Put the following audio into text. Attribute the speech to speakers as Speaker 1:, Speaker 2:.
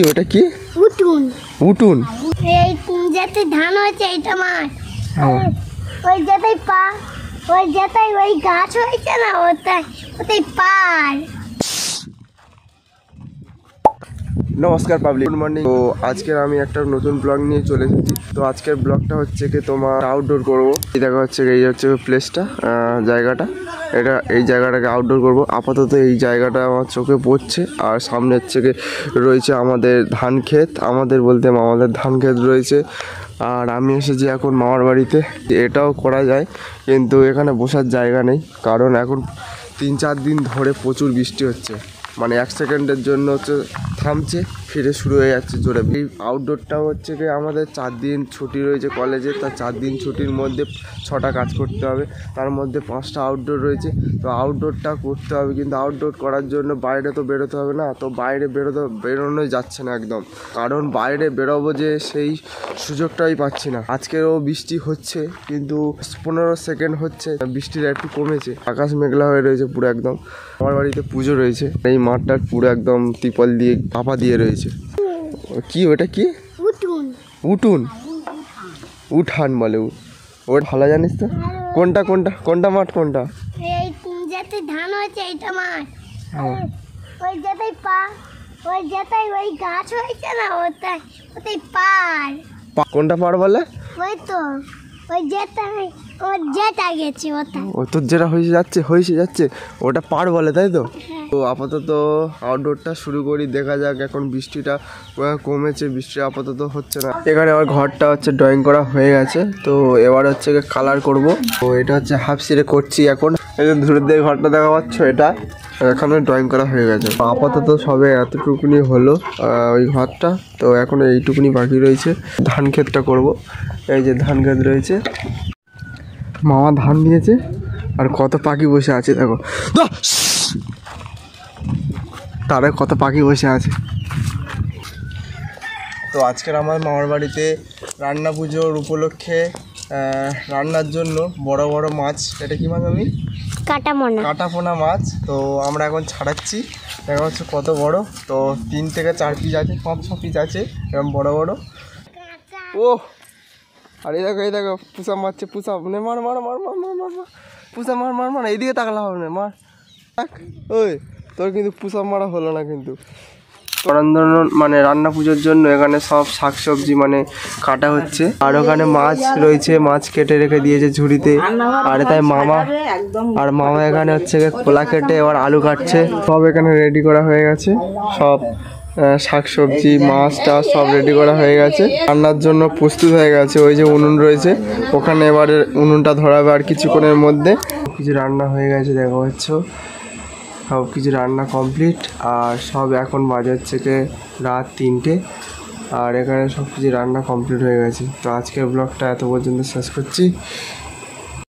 Speaker 1: ওটা কি?
Speaker 2: উঠুন
Speaker 1: উঠুন।
Speaker 2: এই যেতে ধান হয়েছে এইটা মাঠ। ওই যেতেই পা, ওই যেতেই ওই গাছ হয়েছে না, ওটাই ওটাই পার।
Speaker 1: নমস্কার পাবলিক, গুড মর্নিং। তো আজকের আমি একটা নতুন ব্লগ নিয়ে চলে এসেছি। তো আজকের ব্লগটা হচ্ছে কি তোমার আউটডোর করবো। এই দেখা হচ্ছে এই হচ্ছে প্লেসটা, জায়গাটা, এই জায়গাটাকে আউটডোর করব। আপাতত এই জায়গাটা আমার চোখে পড়ছে। আর সামনে হচ্ছে কি রয়েছে আমাদের ধান ক্ষেত, আমাদের বলতে আমাদের ধান ক্ষেত রয়েছে। আর আমি এসেছি এখন মামার বাড়িতে। এটাও করা যায় কিন্তু এখানে বসার জায়গা নেই, কারণ এখন 3-4 দিন ধরে প্রচুর বৃষ্টি হচ্ছে। মানে 1 সেকেন্ডের জন্য হচ্ছে থামছে, ফিরে শুরু হয়ে যাচ্ছে জোরে। এই আউটডোরটাও হচ্ছে কি আমাদের 4 দিন ছুটি রয়েছে কলেজে। তার 4 দিন ছুটির মধ্যে 6টা কাজ করতে হবে, তার মধ্যে 5টা আউটডোর রয়েছে। তো আউটডোরটা করতে হবে, কিন্তু আউটডোর করার জন্য বাইরে তো বেরোতে হবে না। তো বাইরে বেরোনোই যাচ্ছে না একদম, কারণ বাইরে বেরোবো যে সেই সুযোগটাই পাচ্ছি না। আজকেরও বৃষ্টি হচ্ছে, কিন্তু 15 সেকেন্ড হচ্ছে, বৃষ্টিটা একটু কমেছে। আকাশ মেঘলা হয়ে রয়েছে পুরো একদম। আমার বাড়িতে পুজো রয়েছে, এই মাঠটার পুরো একদম ত্রিপল দিয়ে চাপা দিয়ে রয়েছে। কি ওটা কি?
Speaker 2: উঠুন।
Speaker 1: উঠুন, উঠান বলে। ওটা ভালো জানিস তো? কোনটা কোনটা কোনটা মাঠ কোনটা?
Speaker 2: এই যেতে ধান হয়েছে এইটা মাঠ। ওই যেতেই পা, ওই যেতেই ওই গাছ হয়েছে না, ওটাই ওটাই পার।
Speaker 1: কোনটা পার বলে?
Speaker 2: ওই তো ওই যেটাই, ওই যেটা গেছে ওটা।
Speaker 1: ও তোর যেটা হয়েছে যাচ্ছে ওটা পার বলে, তাই তো? তো আপাতত আউটডোরটা শুরু করি, দেখা যাক। এখন বৃষ্টিটা কমেছে, বৃষ্টি আপাতত হচ্ছে না। এখানে আমার ঘরটা হচ্ছে ড্রয়িং করা হয়ে গেছে। তো এবার হচ্ছে কালার করব। তো এটা হচ্ছে হাফ সিরে করছি এখন। এই যে দূরের দিকে ঘরটা দেখা পাচ্ছ, এটা এখানে ড্রয়িং করা হয়ে গেছে। আপাতত সবে এতটুকুনি হলো ওই ঘরটা। তো এখন এইটুকুনি বাকি রয়েছে। ধান ক্ষেতটা করব। এই যে ধান ক্ষেত রয়েছে, মামা ধান দিয়েছে। আর কত পাখি বসে আছে দেখো, তারা কত পাখি বসে আছে। তো আজকের আমার মামার বাড়িতে রান্না পুজোর উপলক্ষে রান্নার জন্য বড় বড় মাছ, এটা কি মাছ? আমি কাটাপোনা মাছ। তো আমরা এখন ছাড়াচ্ছি, দেখা হচ্ছে কত বড়। তো 3 থেকে 4 পিস আছে, 5-6 পিস আছে এরকম বড় বড়। ও আর এই দেখো পুষা মারছে, পুষা মানে মার মার মার মার মার মার মার পুষা মার মার মার এইদিকে তাকালে হবে না, মার। ওই তোর কিন্তু পুষা মারা হলো না কিন্তু। মানে রান্না পুজোর জন্য এখানে সব শাকসবজি মানে কাটা হচ্ছে। আর ওখানে মাছ রয়েছে, মাছ কেটে রেখে দিয়েছে ঝুড়িতে। আর তাই মামা এখানে হচ্ছে খোলা কেটে এবার আলু কাটছে। সব এখানে রেডি করা হয়ে গেছে, সব শাকসবজি মাছ টাছ সব রেডি করা হয়ে গেছে, রান্নার জন্য প্রস্তুত হয়ে গেছে। ওই যে উনুন রয়েছে, ওখানে এবারে উনুনটা ধরাবে আর কিছুক্ষণের মধ্যে। কিছু রান্না হয়ে গেছে দেখা হচ্ছে, সব কিছু রান্না কমপ্লিট। আর সব এখন বাজে হচ্ছে রাত 3টে। আর এখানে সব কিছু রান্না কমপ্লিট হয়ে গেছে। তো আজকের ব্লগটা এত পর্যন্ত শেষ করছি।